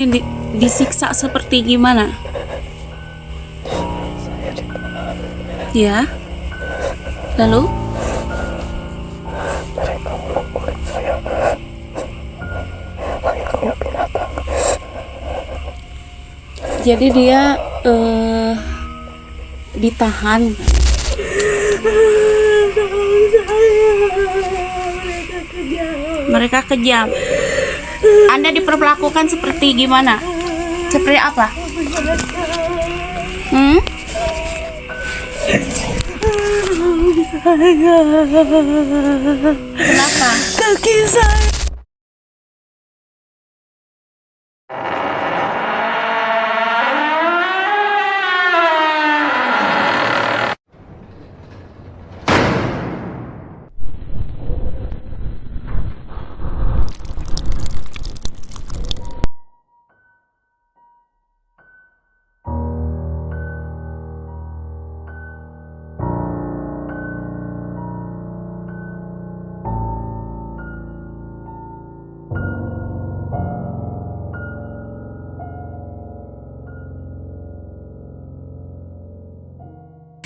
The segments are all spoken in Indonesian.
Disiksa seperti gimana? Ya. Lalu? Jadi dia ditahan. Mereka kejam. Anda diperlakukan seperti gimana? Seperti apa? Kenapa? Kaki saya.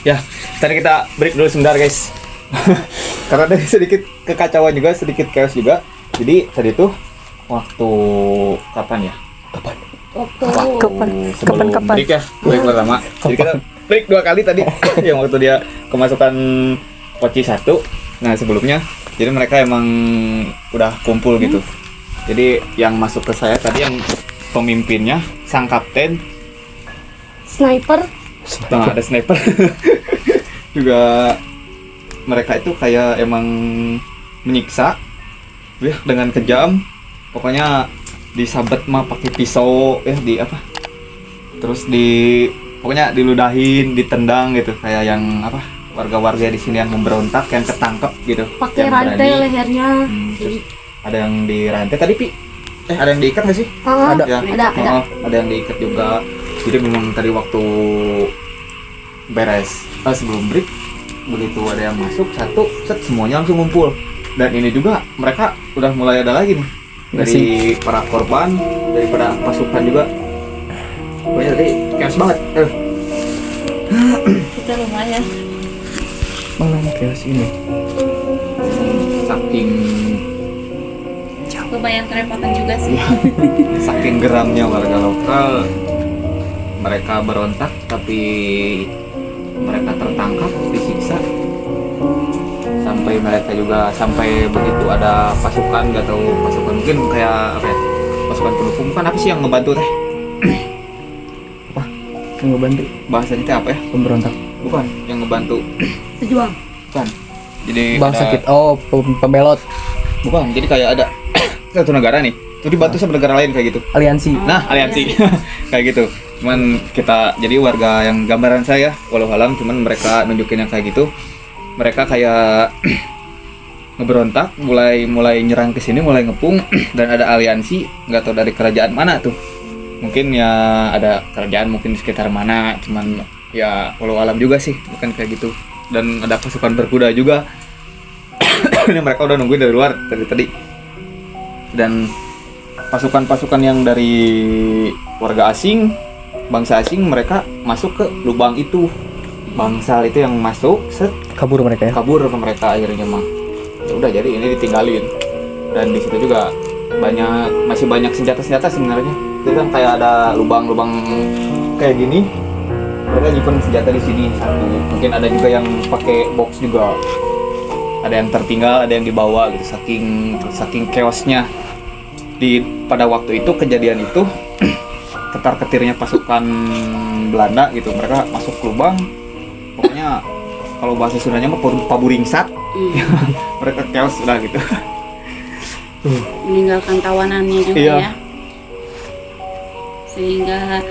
Ya, tadi kita break dulu sebentar guys. Karena tadi sedikit kekacauan juga, sedikit chaos juga. Jadi tadi tuh waktu kapan ya? Sebelum break ya, break pertama. Jadi kita break 2 kali tadi. Yang waktu dia kemasukan Poci 1. Nah sebelumnya, jadi mereka emang udah kumpul gitu. Jadi yang masuk ke saya tadi yang pemimpinnya, sang kapten, Sniper. nah, ada sniper. Juga mereka itu kayak emang menyiksa ya dengan kejam. Pokoknya disabet mah pakai pisau ya, di apa, terus pokoknya diludahin, ditendang gitu, kayak yang apa, warga-warga di sini yang memberontak, yang ketangkep gitu, Pakai yang rantai berani. lehernya. Terus ada yang dirantai tadi ada yang diikat nggak sih? Ada. Ya, Ada. ada yang diikat juga. Jadi memang tadi waktu beres sebelum break, begitu ada yang masuk satu set, semuanya langsung ngumpul. Dan ini juga mereka udah mulai ada lagi nih dari para korban, daripada pasukan juga. Pokoknya tadi chaos banget. Kita lumayan. Mana chaos ini? Saking Lumayan kerepotan juga sih. saking geramnya warga lokal, mereka berontak tapi mereka tertangkap, disiksa, sampai mereka juga sampai begitu ada pasukan, nggak tahu pasukan mungkin kayak apa ya, pasukan pendukung kan, apa sih yang ngebantu teh? Apa yang ngebantu, bahasanya teh apa ya, pemberontak bukan, yang ngebantu Pejuang. bukan, jadi Bang ada, sakit, oh pembelot, bukan, jadi kayak ada satu negara nih itu dibantu sama negara lain kayak gitu. aliansi. Nah, aliansi kayak gitu. Cuman kita jadi warga yang gambaran saya walau alam, cuman mereka nunjukin yang kayak gitu. Mereka kayak ngeberontak, mulai nyerang ke sini, mulai ngepung dan ada aliansi, nggak tahu dari kerajaan mana tuh. Mungkin ya ada kerajaan mungkin di sekitar mana, cuman ya walau alam juga sih, bukan kayak gitu. Dan ada pasukan berkuda juga. Ini mereka udah nungguin dari luar tadi. Dan pasukan-pasukan yang dari warga asing, bangsa asing, mereka masuk ke lubang itu, bangsal itu yang masuk, set, Kabur mereka ya. kabur ke mereka akhirnya mah. Ya udah, jadi ini ditinggalin. Dan di situ juga masih banyak senjata-senjata sebenarnya. Jadi kan kayak ada lubang-lubang kayak gini, mereka nyimpen senjata di sini satu. Mungkin ada juga yang pakai box juga. Ada yang tertinggal, ada yang dibawa gitu, saking chaosnya. Pada waktu itu, kejadian itu, ketar-ketirnya pasukan Belanda gitu, mereka masuk ke lubang, pokoknya kalau bahasa Sundanya mah paburingsat. Mereka chaos udah gitu. Meninggalkan tawanannya juga Iya. ya. Sehingga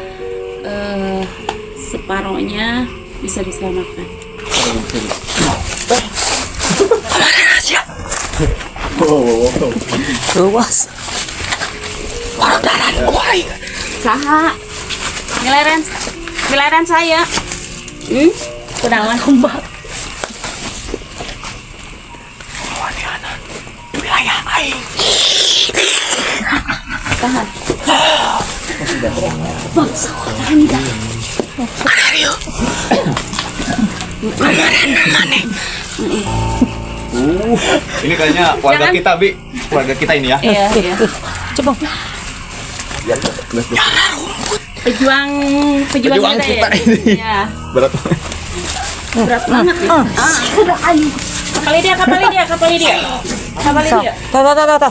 separohnya bisa diselamatkan. Luas. Saha giliran saya kenalan kumbang Wilayah aing. tahan Bangsa Anda. Ini kayaknya warga kita, Bi. Warga kita ini ya. Iya, iya. Coba. Pejuang Pejuang kita ini. Ya. Berat. Berat banget ya. Sudah ayu. Kapali dia. Tata.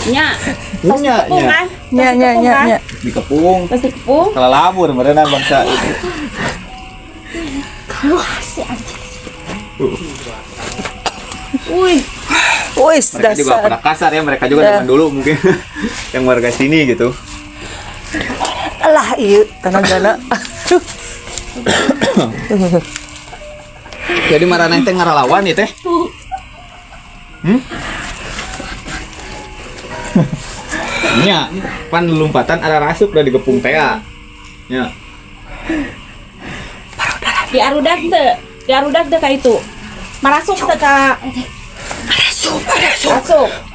Nya. Nya, Tepung kan? Nya. Dikepung. Terus dikepung. Kalau labur beneran bangsa itu. Wah, si anjing. Wih. Wis Mereka juga dasar. pada kasar ya, mereka juga zaman dulu mungkin yang warga sini gitu. Alah ieu tanagana. Jadi marana teh ngaralawan ya teh. Nya, pan lompatan ada rasuk udah digepung teh. Nya. Diarudak teh ka itu. Marasuk teh ka. Marasuk.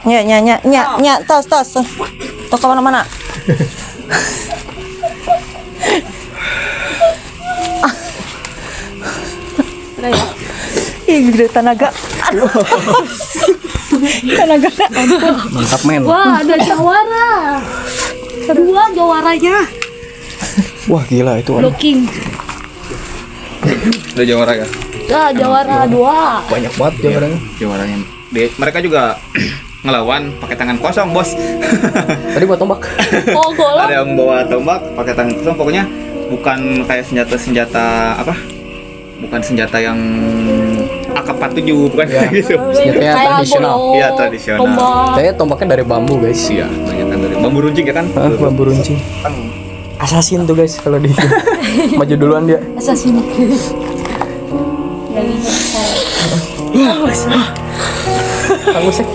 Nya, tos. Tos ke mana-mana. Ada ya? Ih, gede tanaga. Aduh. Tanaga. Mantap men. Wah, ada jawara. Kedua jawaranya. Wah, gila itu. Looking. Udah jawara ya. Ya, jawara dua. Banyak banget ya orangnya. Jawaranya. Mereka juga ngelawan pakai tangan kosong, Bos. Tadi buat tombak. Oh, golok. Ada yang bawa tombak pakai tangan kosong, pokoknya bukan kayak senjata apa? Bukan senjata yang AK-47, bukan Ya. kayak gitu. Senjatanya tradisional. golok, Iya, tradisional. tombak. Saya tombaknya dari bambu guys. Iya, banyak kan dari bambu runcing ya kan? Bambu runcing. Assassin tuh guys kalau di maju duluan dia. Assassin. Kang Usek.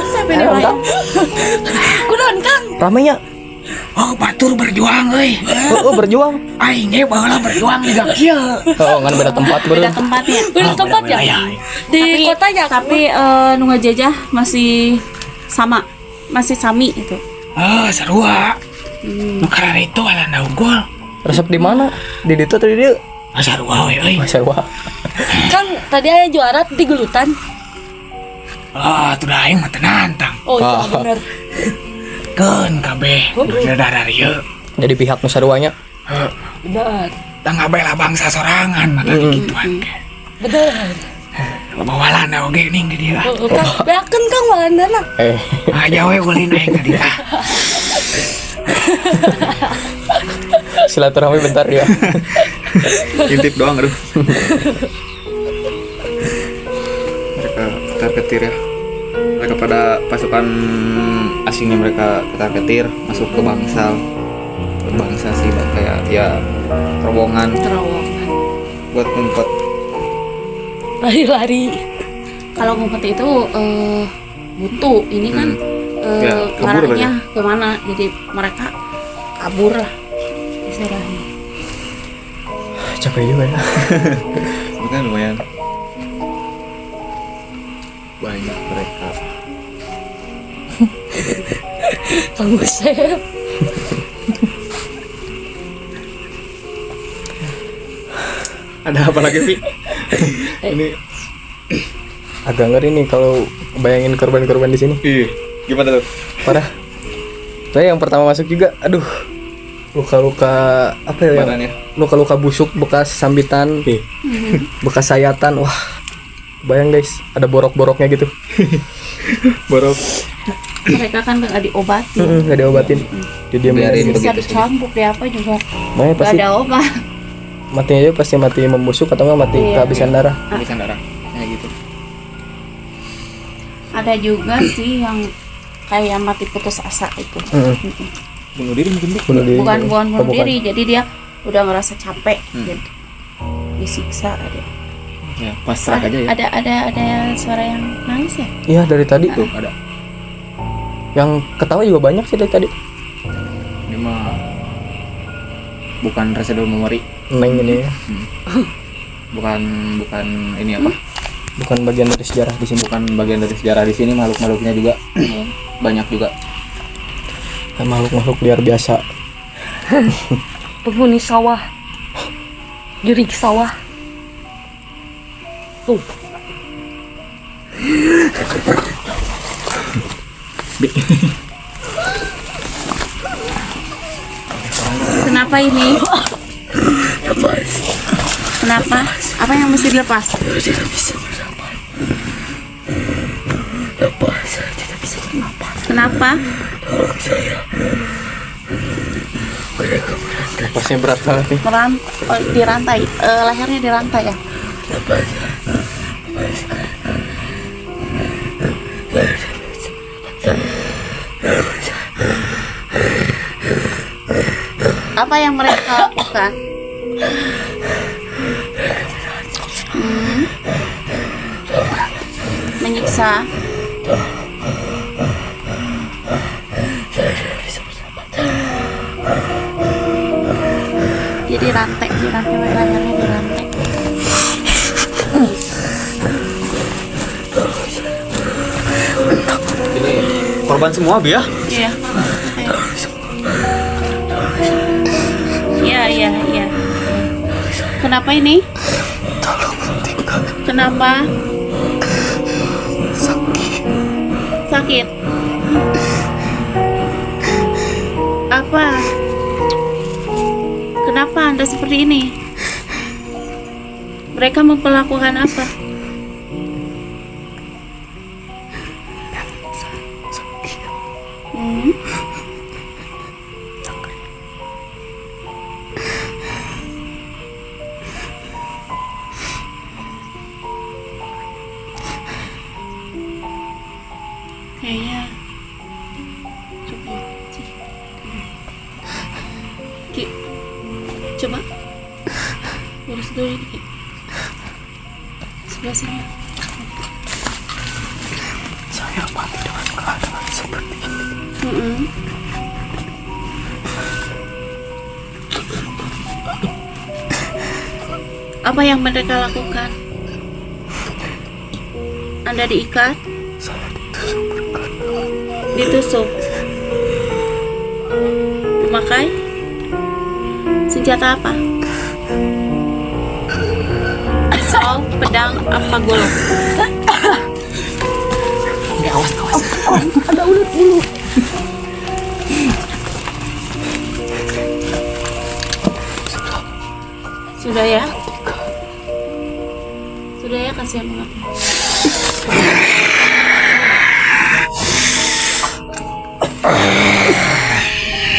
Siapa ini orang? Kunaon, Kang? Ramenya. Oh, batur berjuang euy. Oh, berjuang. Aing ge baheula berjuang juga kieu. Oh, kan beda tempat Beda beureun. tempatnya. Beda tempat ya? wilayah. Di kotanya. Tapi nu ngajajah masih sama. Masih sami itu. Oh, sarua. Nu karena itu alanda unggul. Resep di mana? Di ditu atau di dieu? Ah, sarua we euy. Sarua. Kang, tadi ada juara di gelutan. Ah, tuh dah aing mah teu nantang. Oh, iya bener. Keun kabeh sadar ieu. Jadi pihak nu saruanya. Bener. Tang ngabela bangsa sorangan mah tadi gituan ge. Bener. Loba walanda oge ning di dieu. Oh, Kang, beakeun Kang walandana. Aja we ulin aing ka dieu. Silaturahmi bentar dia. Intip doang, aduh. Mereka ketar-ketir ya. Mereka pada pasukan asingnya mereka ketar-ketir masuk ke bangsal. Bangsa sih kayak ya terowongan Terowongan. buat ngumpet. Lari-lari. Kalau ngumpet itu butuh ini kan Ya, kabur ngarahnya kemana, jadi mereka kabur lah istilahnya. Capek juga ya. Bukan lumayan banyak mereka. Kang Usep. Ada apa lagi sih? Ini Agak ngeri nih kalau bayangin korban-korban di sini. ih, gimana tuh? Parah. Saya yang pertama masuk juga, aduh. Luka-luka apa ya? Badan ya? Luka-luka busuk bekas sambitan, bekas sayatan. Wah. Bayang guys, ada borok-boroknya gitu. Borok. Mereka kan nggak diobatin, Nggak diobatin. Didiamin Biarin aja. bisa begitu dicampur di apa juga Makanya nggak pasti ada obat. matinya aja pasti mati membusuk atau nggak mati Iya. kehabisan darah. Habisan darah. Kayak gitu. Ada juga sih yang kayak mati putus asa itu. Bunuh diri mungkin Bi. Bunuh diri. Bukan Oh, bunuh bukan. diri, jadi dia udah ngerasa capek gitu. Disiksa ada. Ya, pasrah aja ya. Ada suara yang nangis ya? Iya dari tadi tuh. Ada. Yang ketawa juga banyak sih dari tadi. Ini mah bukan residual memori, Neng ini ya. bukan ini apa? Bukan bagian dari sejarah di sini. Bukan bagian dari sejarah di sini, makhluk-makhluknya juga banyak juga. makhluk-makhluk liar biasa. Penghuni sawah. Juri sawah. Tuh. Kenapa ini? Kenapa? Apa yang mesti dilepas? Kenapa? Lepasnya berat banget nih. Dirantai, lehernya dirantai ya. Apa yang mereka lakukan? Menyiksa. Jadi dirantai lehernya dirantai. Ini korban semua, Bi ya? Iya. Iya. Kenapa ini? Kenapa? Sakit. Apa? Kenapa Anda seperti ini? Mereka memperlakukan apa? Hmm? Kayaknya Ki, coba urus dulu ini Ki. Sebelah sini. Saya mati dengan keadaan seperti ini. Apa yang mereka lakukan? Anda diikat? Saya ditusuk berkali-kali. Ditusuk? Memakai? Senjata apa? Pisau, pedang, apa golok? Awas. Ada ulat bulu. Sudah ya? Sudah ya, kasihan banget.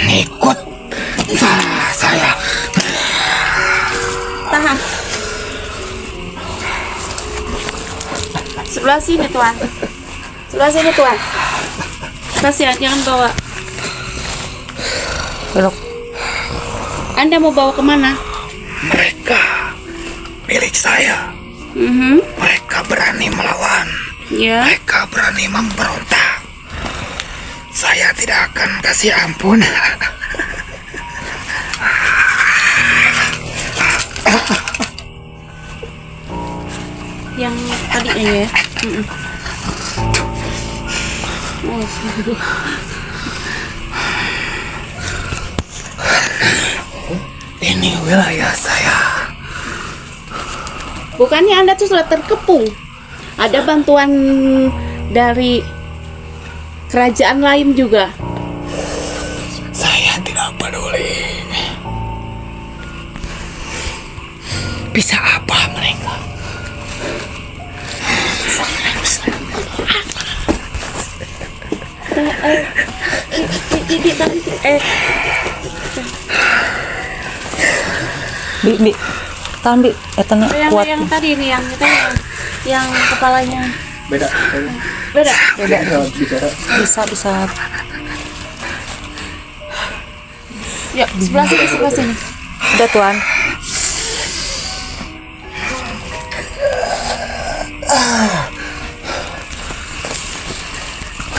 Ikut saya. Tahan. Sebelah sini, Tuan. Sebelah sini, Tuan. Kasihan, jangan bawa. Belok. Anda mau bawa kemana? Mereka milik saya. Mereka berani melawan. Ya. Mereka berani memberontak. Saya tidak akan kasih ampun. Yang tadi ya. Oh, Ini wilayah saya. bukannya Anda tuh sudah terkepung. Ada bantuan dari kerajaan lain juga. Saya tidak peduli. Bisa apa mereka? Bi, tahan Bi, etana kuat. Yang tadi nih, yang kepalanya Beda. beda. Bisa. Ya, sebelah sini. Udah Tuan.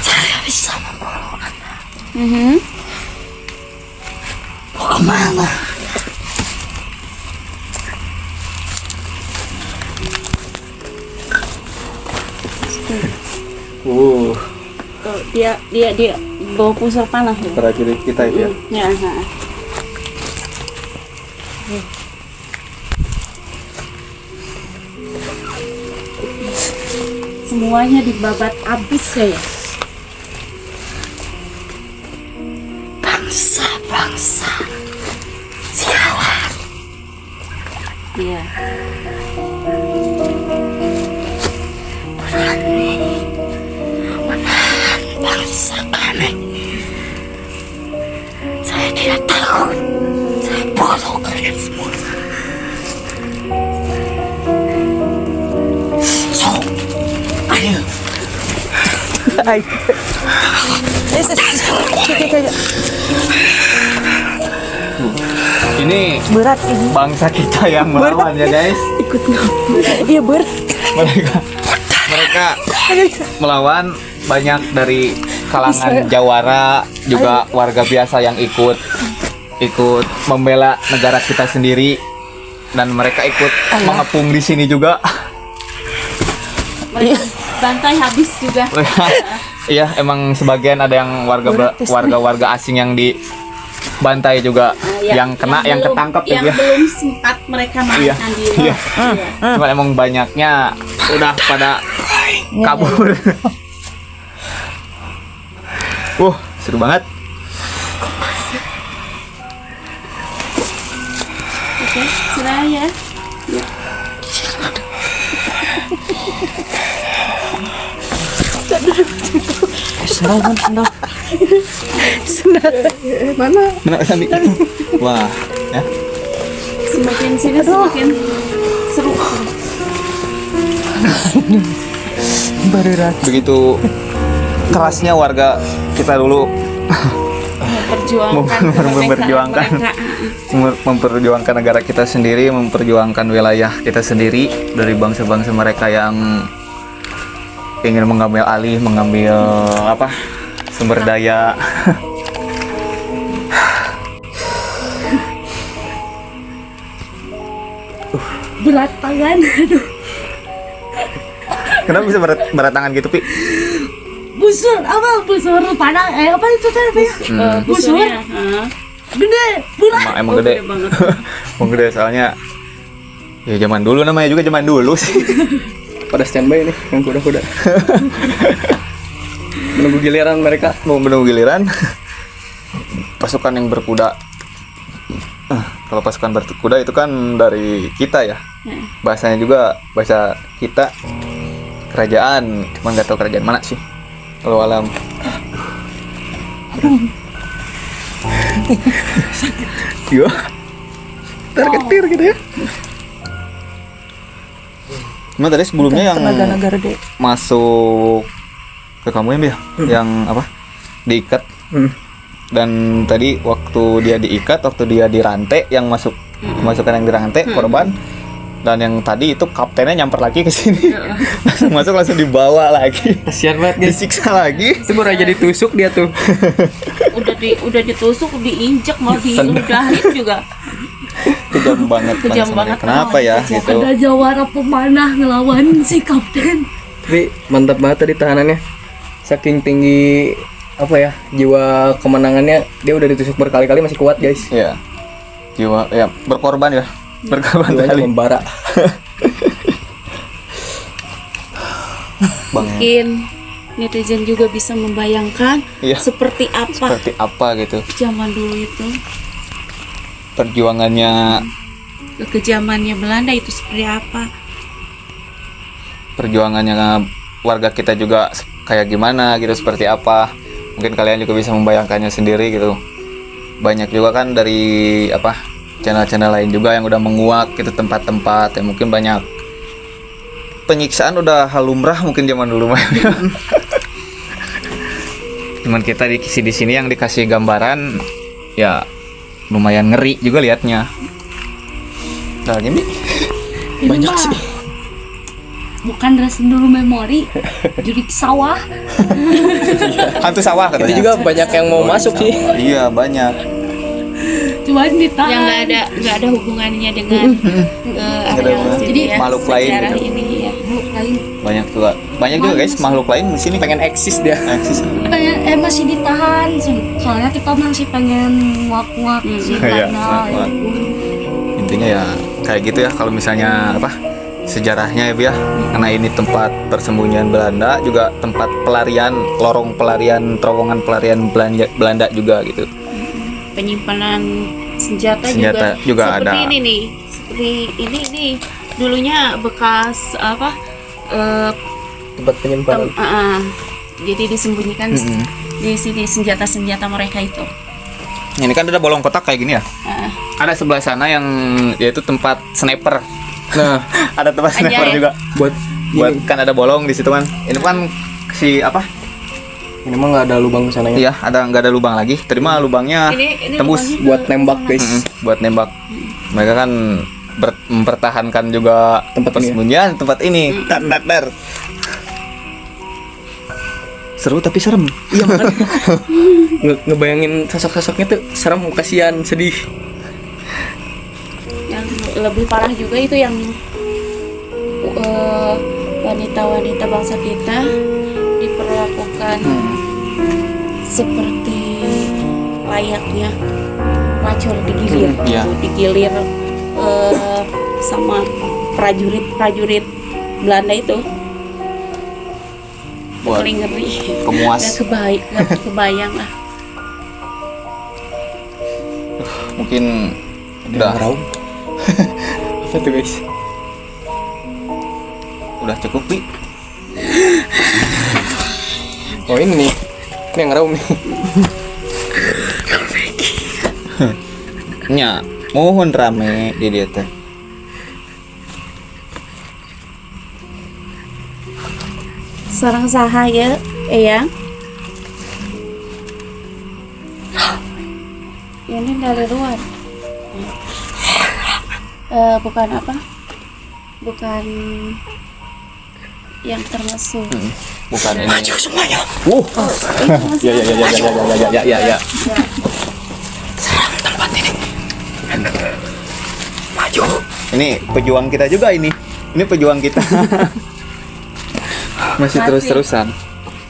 Saya bisa membawa kemana? Tuh, dia bawa pusar panah ya. Prajurit kita itu ya. Ya, ha. Semuanya dibabat habis ya. Bangsa-bangsa sialan. Iya. Menahan bangsa kami. Saya tidak takut. Saya bunuh kalian semua. So, ayo. Ay. Ini Berat ini. bangsa kita yang melawan ya guys. Iya berat. Mereka melawan, banyak dari kalangan jawara, juga warga biasa yang ikut membela negara kita sendiri, dan mereka ikut mengepung di sini juga. Bantai habis juga. Iya, emang sebagian ada yang warga asing yang dibantai juga, yang kena, yang belum- ketangkep yang juga. belum sempat mereka melarikan diri. Iya. Cuma emang banyaknya udah pada kabur. Seru banget. Oke, sudah ya. Mana sambil. Wah, ya. Semakin sini semakin seru. Berat. Begitu kerasnya warga kita dulu memperjuangkan negara kita sendiri, memperjuangkan wilayah kita sendiri dari bangsa-bangsa mereka yang ingin mengambil alih, mengambil sumber daya. Berat tangan. Aduh. Kenapa bisa berat tangan gitu, Pi? Busur panah apa itu tadi? Busur Busurnya, gede bulat. Emang gede. banget. Emang gede soalnya ya zaman dulu, namanya juga zaman dulu sih. Pada standby nih yang kuda-kuda. Menunggu giliran mereka. Mau menunggu giliran pasukan yang berkuda. Kalau pasukan berkuda itu kan dari kita ya, bahasanya juga bahasa kita, kerajaan, cuma nggak tahu kerajaan mana sih kalau alam. Yo, terketir gitu ya. Cuma tadi sebelumnya yang Tenaga gede. masuk ke kamu ya, yang apa, diikat. Dan tadi waktu dia diikat, waktu dia dirantai, yang masukkan yang dirantai korban, dan yang tadi itu kaptennya nyamper lagi ke sini. Langsung masuk, langsung dibawa lagi, Kasihan banget guys. disiksa lagi. Itu baru aja ditusuk dia tuh. udah ditusuk, diinjek, mau diludahin juga. Kejam banget. Kejam bangsa banget. mereka. Kenapa ya Kejam. gitu? Ada jawara pemanah ngelawan si kapten. Tapi mantap banget tadi tahanannya. Saking tinggi jiwa kemenangannya, dia udah ditusuk berkali-kali masih kuat guys. Iya, jiwa ya berkorban ya, berkorban Jiwanya kali. membara. Mungkin netizen juga bisa membayangkan Iya. seperti apa gitu zaman dulu itu, perjuangannya, kekejamannya Belanda itu seperti apa. perjuangannya warga kita juga kayak gimana gitu, seperti apa. Mungkin kalian juga bisa membayangkannya sendiri gitu. Banyak juga kan dari channel-channel lain juga yang udah menguak gitu tempat-tempat ya, mungkin banyak penyiksaan udah hal lumrah mungkin zaman dulu mah. Cuman kita di sini yang dikasih gambaran ya lumayan ngeri juga liatnya. Nah, gini Banyak sih. Bukan dressing dulu memori, jadi sawah. hantu sawah katanya. Itu juga banyak yang mau masuk sih. Iya, banyak. Cuman ditahan. Yang nggak ada hubungannya dengan Nggak ada hubungannya. jadi Makhluk lain sejarah gitu. ini ya. Lain. banyak juga guys makhluk lain di sini Pengen eksis dia. eksis. Masih ditahan sih. Soalnya kita masih pengen nguak-nguak si Iya, Belanda. nguak-nguak. Intinya ya kayak gitu ya kalau misalnya apa sejarahnya ya Bu ya, karena ini tempat persembunyian Belanda juga tempat pelarian, lorong pelarian, terowongan pelarian Belanda juga gitu. Penyimpanan senjata, Senjata juga seperti ada. ini nih, seperti ini nih dulunya bekas apa Tempat penyimpanan. jadi disembunyikan di sini senjata-senjata mereka itu. Ini kan ada bolong kotak kayak gini ya. Ada sebelah sana yang yaitu tempat sniper. Nah, Ada tempat Aja sniper ya? juga. buat Buat ini, kan ada bolong di situ kan. Ini kan si apa? ini mah nggak ada lubang sananya. Iya, nggak ada lubang lagi. Terima lubangnya Ini tembus lubangnya Buat ke nembak sana. guys. buat nembak. Mereka kan mempertahankan juga Tempat ini ya? persembunyian tempat ini. Dar. Seru tapi serem. Iya makanya. Ngebayangin sosok-sosoknya tuh serem, kasihan, sedih. Yang lebih parah juga itu yang wanita-wanita bangsa kita diperlakukan seperti layaknya pelacur, digilir, Iya. digilir sama prajurit Belanda itu. Buat Ngeri. pemuas. Nggak kebayang lah. Mungkin Ada udah yang raung. Apa tuh guys? udah cukup Pi. Oh ini nih. Ini yang raung nih. Nya, mohon rame di dia teh. Sarang sahaya, Eyang. Ini dari luar. Bukan apa? Bukan yang termasuk. Bukan ini. Maju semuanya. Ya. Serang tempat ini. Maju. Ini pejuang kita juga ini. Ini pejuang kita. Masih terus-terusan.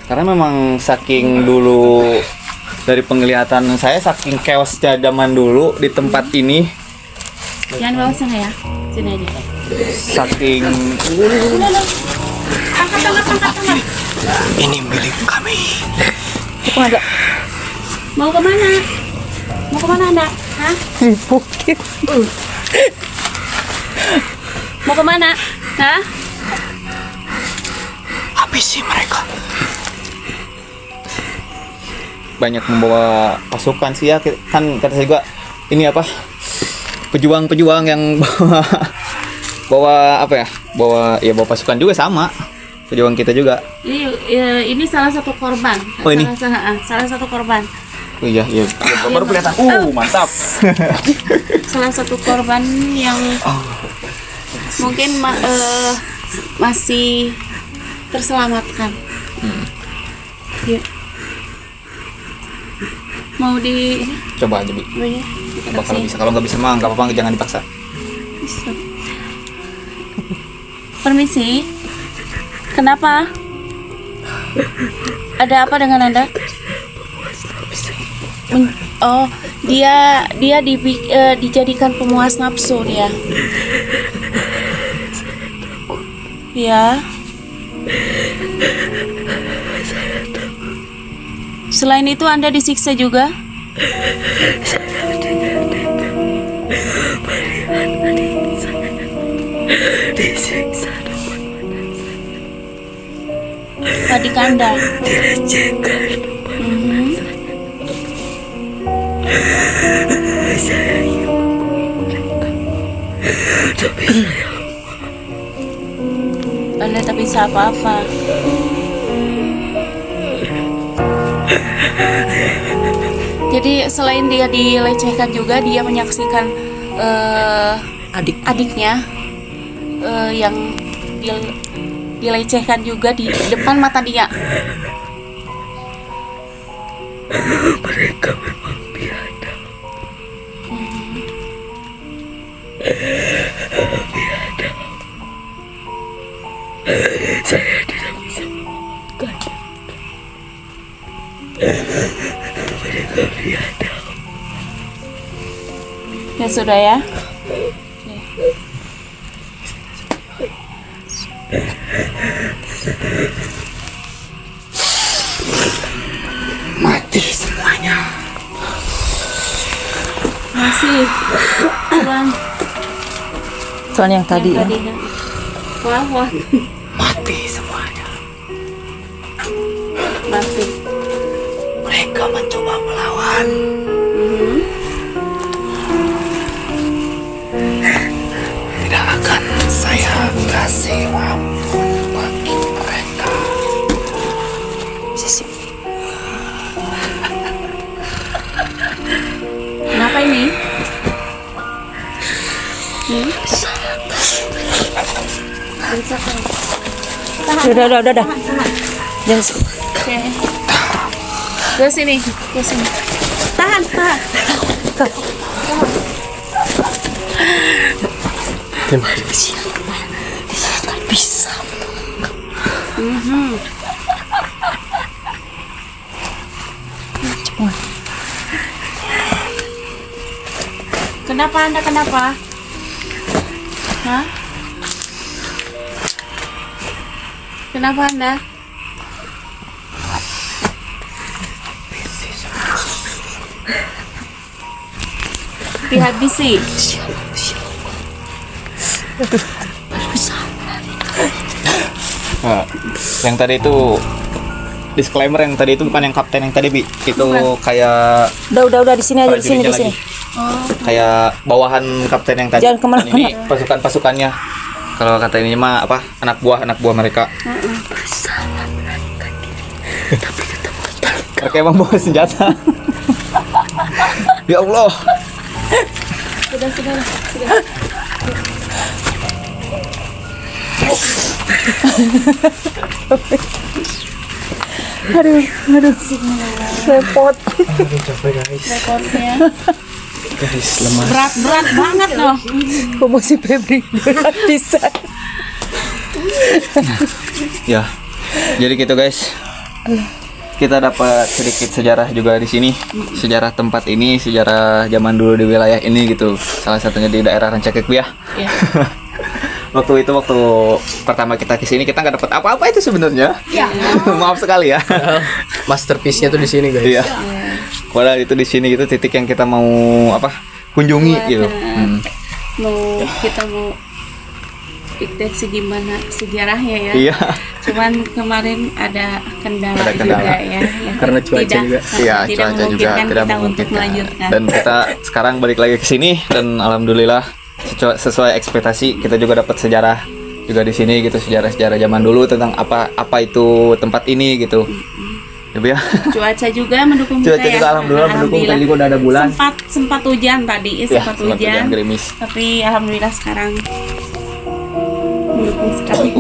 Karena memang saking dulu dari penglihatan saya saking chaos zaman dulu di tempat ini, Jangan bawa sana ya. Sini aja. saking Angkat. Ini milik kami. Mau kemana? Mau kemana Anda? Hah? Mau kemana? Hah? Habisi mereka. banyak membawa pasukan sih ya, kan kata saya juga ini apa pejuang-pejuang yang bawa apa ya, bawa pasukan juga sama pejuang kita juga. Ini salah satu korban. Oh, ini? Salah satu korban. Oh iya baru kelihatan. Mantap. Salah satu korban yang mungkin masih terselamatkan. Yuk. Mau di ini? Coba aja Bi. Ini? Coba kalau bisa, kalau nggak bisa mah nggak apa-apa, jangan dipaksa. Bisa. Permisi. Kenapa? Ada apa dengan Anda? Oh, dia dijadikan pemuas nafsu dia. Ya. Selain itu Anda disiksa juga? Disiksa Adik Anda. dilecehkan. Saya tapi Anda tak bisa apa-apa. Jadi selain dia dilecehkan juga, dia menyaksikan adiknya yang dilecehkan juga di depan mata dia. mereka memang biadab. Biadab. Saya Ya sudah ya. Mati semuanya. Masih. Pulang. Soalnya yang tadi ya. Wah, wah. Mati semuanya. Mati. Mereka mencoba melawan. Tidak akan saya kasih ampun bagi mereka. Kenapa ini? Udah. Jangan Oke. Ke sini. Tahan. bisa. Kenapa Anda kenapa? Hah? Kenapa Anda? Dihabisi. Nah, yang tadi itu disclaimer, yang tadi itu bukan yang kapten yang tadi, Bi. Itu kayak Udah di sini aja, di sini. prajuritnya lagi. Kayak bawahan kapten yang tadi. Jangan kemana-mana. Ini pasukannya. Kalau kata ini mah apa? Anak buah mereka. Mereka emang bawa senjata. Ya Allah. Sudah. Aduh. Repot. Rekornya Guys, lemah. berat banget loh. Kamu si Febri berat bisa. Ya. Jadi gitu guys. Kita dapat sedikit sejarah juga di sini. Sejarah tempat ini, sejarah zaman dulu di wilayah ini gitu. Salah satunya di daerah Rancakek ya. Ya. Waktu pertama kita kesini kita nggak dapat apa-apa itu sebenarnya. Ya. Maaf sekali ya. Masterpiece-nya tuh di sini, guys. Iya. Padahal itu di sini gitu titik yang kita mau kunjungi gitu. Kita mau deteksi gimana sejarahnya ya. Iya. Cuman kemarin ada kendala, Ada kendala. juga ya. Karena cuaca juga. Iya, tidak cuaca juga memungkinkan tidak kita untuk memungkinkan. melanjutkan. Dan kita sekarang balik lagi ke sini dan alhamdulillah sesuai ekspektasi kita juga dapat sejarah juga di sini gitu, sejarah-sejarah zaman dulu tentang apa itu tempat ini gitu. Ya, ya. Cuaca juga mendukung Cuaca kita ya. juga alhamdulillah mendukung, tadi juga udah ada bulan. Sempat hujan tadi, Ya, sempat sempat hujan. gerimis. Tapi alhamdulillah sekarang mendukung sekali.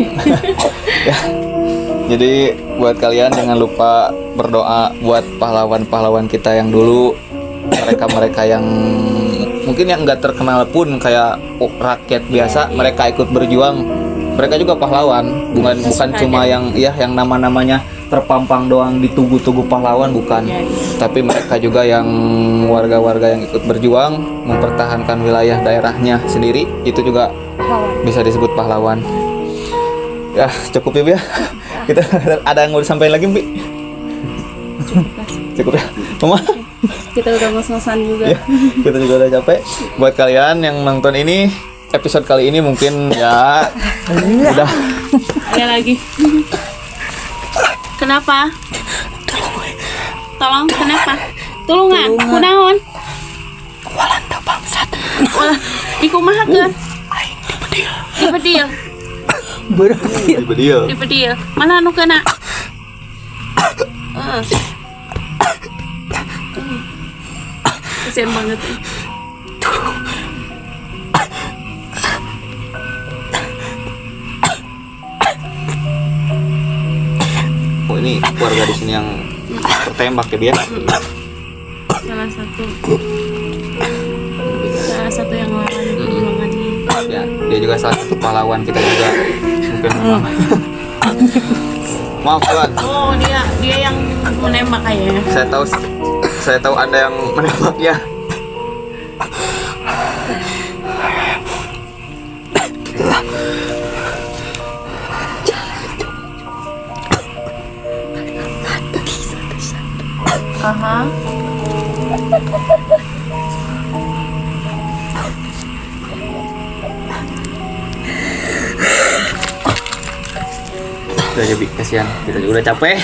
Jadi buat kalian jangan lupa berdoa buat pahlawan-pahlawan kita yang dulu, mereka yang mungkin yang nggak terkenal pun kayak rakyat biasa, mereka ikut berjuang, mereka juga pahlawan, bukan cuma yang nama-namanya terpampang doang di tugu-tugu pahlawan, bukan. Ya, iya. Tapi mereka juga yang warga-warga yang ikut berjuang mempertahankan wilayah daerahnya sendiri, itu juga bisa disebut pahlawan. Ya cukup ya. Kita ada yang mau disampaikan lagi, Bi? Cukup ya, Mama. Kita udah ngos-ngosan juga. Ya, kita juga udah capek. Buat kalian yang nonton ini, episode kali ini mungkin ya udah. Ada lagi. Kenapa? Tolong, kenapa? Tulungan, kunaon? Walanda bangsat. Iku mah ke? Di bedil. Dia. Di bedil. Mana anu kena? Kasian banget. Oh ini warga di sini yang tertembak ya, Bi, ya? Salah satu yang lawan perjuangannya. Ya, dia juga salah satu pahlawan kita juga. Mungkin memang. Maaf, Tuan. Oh, dia yang menembak kayaknya. Saya saya tahu Anda yang menembaknya. Aha. Udah jadi kasihan, kita juga udah capek.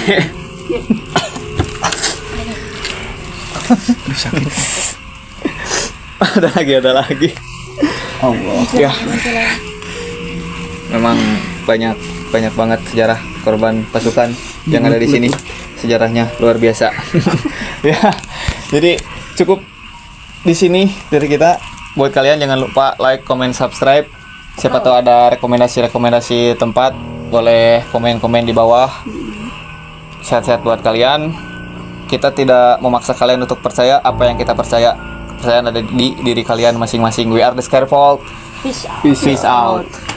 ada lagi. Allah. Ya. Memang banyak banget sejarah korban pasukan yang ada di sini. Sejarahnya luar biasa. Ya. Jadi cukup di sini dari kita. Buat kalian jangan lupa like, comment, subscribe. Siapa tahu ada rekomendasi tempat, boleh komen di bawah. Sehat-sehat buat kalian. Kita tidak memaksa kalian untuk percaya apa yang kita percaya. Kepercayaan ada di diri kalian masing-masing. We are the Scarefold. Peace out. Peace out.